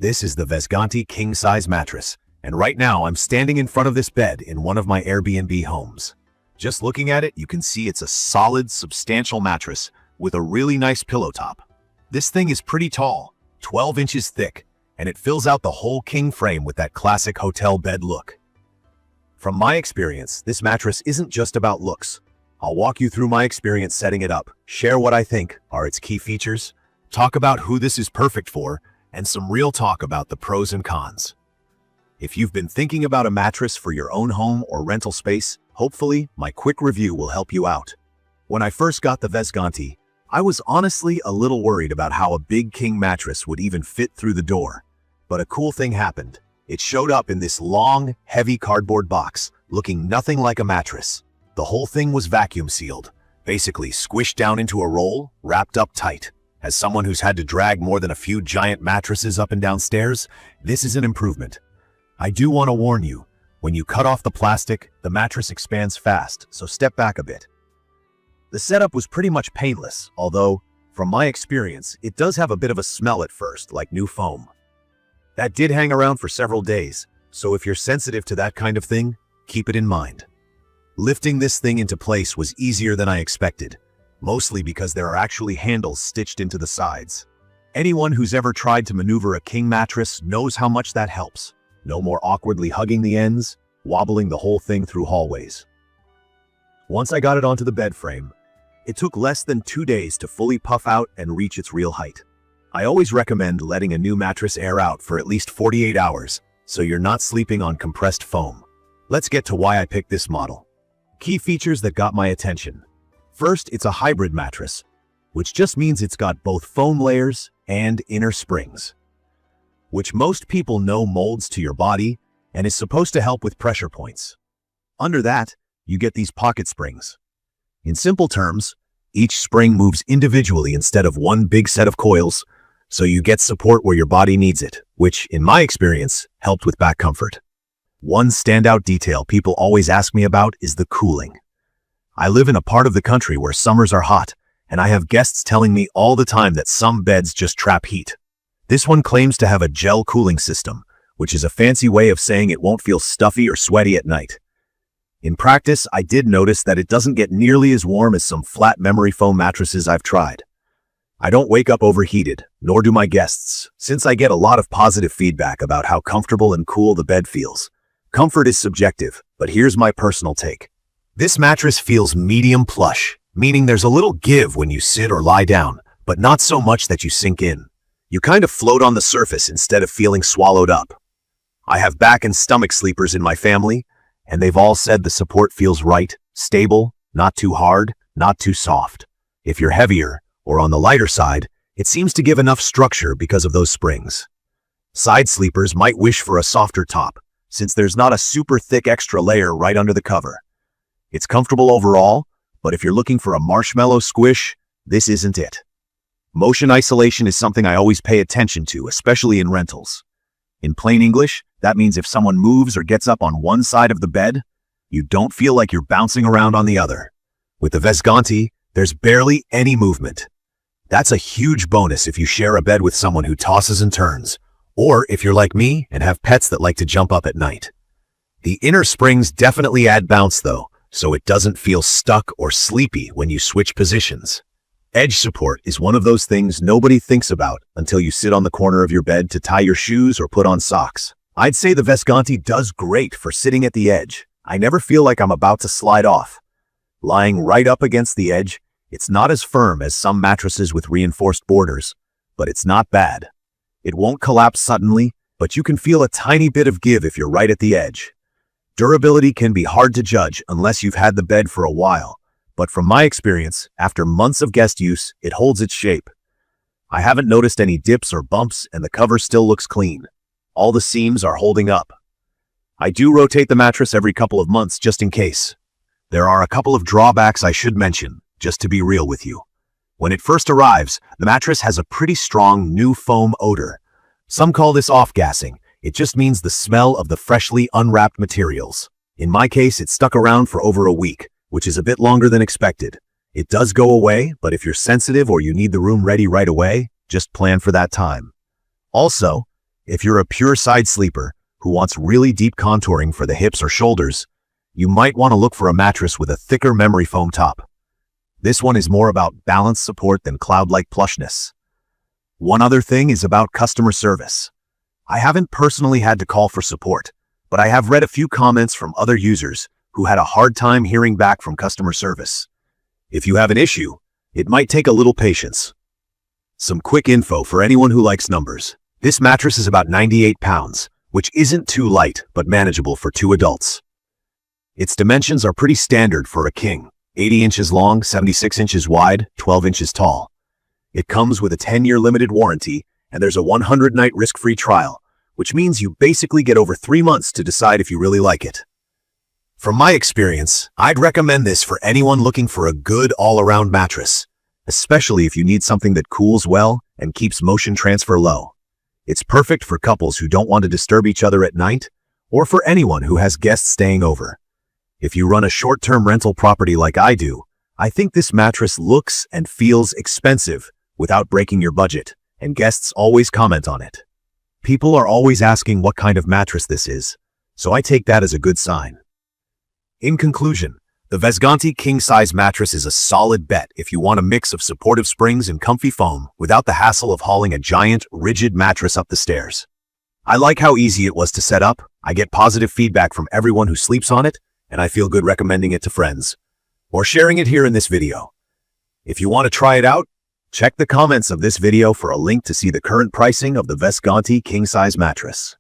This is the Vesgantti king-size mattress, and right now I'm standing in front of this bed in one of my Airbnb homes. Just looking at it, you can see it's a solid, substantial mattress with a really nice pillow top. This thing is pretty tall, 12 inches thick, and it fills out the whole king frame with that classic hotel bed look. From my experience, this mattress isn't just about looks. I'll walk you through my experience setting it up, share what I think are its key features, talk about who this is perfect for, and some real talk about the pros and cons. If you've been thinking about a mattress for your own home or rental space, hopefully my quick review will help you out. When I first got the Vesgantti, I was honestly a little worried about how a big king mattress would even fit through the door. But a cool thing happened. It showed up in this long, heavy cardboard box, looking nothing like a mattress. The whole thing was vacuum sealed, basically squished down into a roll, wrapped up tight. As someone who's had to drag more than a few giant mattresses up and down stairs, this is an improvement. I do want to warn you, when you cut off the plastic, the mattress expands fast, so step back a bit. The setup was pretty much painless, although, from my experience, it does have a bit of a smell at first, like new foam. That did hang around for several days, so if you're sensitive to that kind of thing, keep it in mind. Lifting this thing into place was easier than I expected, mostly because there are actually handles stitched into the sides. Anyone who's ever tried to maneuver a king mattress knows how much that helps. No more awkwardly hugging the ends, wobbling the whole thing through hallways. Once I got it onto the bed frame, it took less than 2 days to fully puff out and reach its real height. I always recommend letting a new mattress air out for at least 48 hours, so you're not sleeping on compressed foam. Let's get to why I picked this model. Key features that got my attention. First, it's a hybrid mattress, which just means it's got both foam layers and inner springs, which most people know molds to your body and is supposed to help with pressure points. Under that, you get these pocket springs. In simple terms, each spring moves individually instead of one big set of coils, so you get support where your body needs it, which, in my experience, helped with back comfort. One standout detail people always ask me about is the cooling. I live in a part of the country where summers are hot, and I have guests telling me all the time that some beds just trap heat. This one claims to have a gel cooling system, which is a fancy way of saying it won't feel stuffy or sweaty at night. In practice, I did notice that it doesn't get nearly as warm as some flat memory foam mattresses I've tried. I don't wake up overheated, nor do my guests, since I get a lot of positive feedback about how comfortable and cool the bed feels. Comfort is subjective, but here's my personal take. This mattress feels medium plush, meaning there's a little give when you sit or lie down, but not so much that you sink in. You kind of float on the surface instead of feeling swallowed up. I have back and stomach sleepers in my family, and they've all said the support feels right, stable, not too hard, not too soft. If you're heavier, or on the lighter side, it seems to give enough structure because of those springs. Side sleepers might wish for a softer top, since there's not a super thick extra layer right under the cover. It's comfortable overall, but if you're looking for a marshmallow squish, this isn't it. Motion isolation is something I always pay attention to, especially in rentals. In plain English, that means if someone moves or gets up on one side of the bed, you don't feel like you're bouncing around on the other. With the Vesgantti, there's barely any movement. That's a huge bonus if you share a bed with someone who tosses and turns, or if you're like me and have pets that like to jump up at night. The inner springs definitely add bounce though, so it doesn't feel stuck or sleepy when you switch positions. Edge support is one of those things nobody thinks about until you sit on the corner of your bed to tie your shoes or put on socks. I'd say the Vesgantti does great for sitting at the edge. I never feel like I'm about to slide off. Lying right up against the edge, it's not as firm as some mattresses with reinforced borders, but it's not bad. It won't collapse suddenly, but you can feel a tiny bit of give if you're right at the edge. Durability can be hard to judge unless you've had the bed for a while, but from my experience, after months of guest use, it holds its shape. I haven't noticed any dips or bumps, and the cover still looks clean. All the seams are holding up. I do rotate the mattress every couple of months just in case. There are a couple of drawbacks I should mention, just to be real with you. When it first arrives, the mattress has a pretty strong new foam odor. Some call this off-gassing. It just means the smell of the freshly unwrapped materials. In my case, it stuck around for over a week, which is a bit longer than expected. It does go away, but if you're sensitive or you need the room ready right away, just plan for that time. Also, If you're a pure side sleeper who wants really deep contouring for the hips or shoulders, you might want to look for a mattress with a thicker memory foam top. This one is more about balance support than cloud-like plushness. One other thing is about customer service. I haven't personally had to call for support, but I have read a few comments from other users who had a hard time hearing back from customer service. If you have an issue, it might take a little patience. Some quick info for anyone who likes numbers. This mattress is about 98 pounds, which isn't too light, but manageable for 2 adults. Its dimensions are pretty standard for a king: 80 inches long, 76 inches wide, 12 inches tall. It comes with a 10-year limited warranty, and there's a 100-night risk-free trial, which means you basically get over 3 months to decide if you really like it. From my experience, I'd recommend this for anyone looking for a good all-around mattress, especially if you need something that cools well and keeps motion transfer low. It's perfect for couples who don't want to disturb each other at night, or for anyone who has guests staying over. If you run a short-term rental property like I do, I think this mattress looks and feels expensive without breaking your budget, and guests always comment on it. People are always asking what kind of mattress this is, so I take that as a good sign. In conclusion, the Vesgantti king-size mattress is a solid bet if you want a mix of supportive springs and comfy foam without the hassle of hauling a giant, rigid mattress up the stairs. I like how easy it was to set up. I get positive feedback from everyone who sleeps on it, and I feel good recommending it to friends or sharing it here in this video. If you want to try it out, check the comments of this video for a link to see the current pricing of the Vesgantti king-size mattress.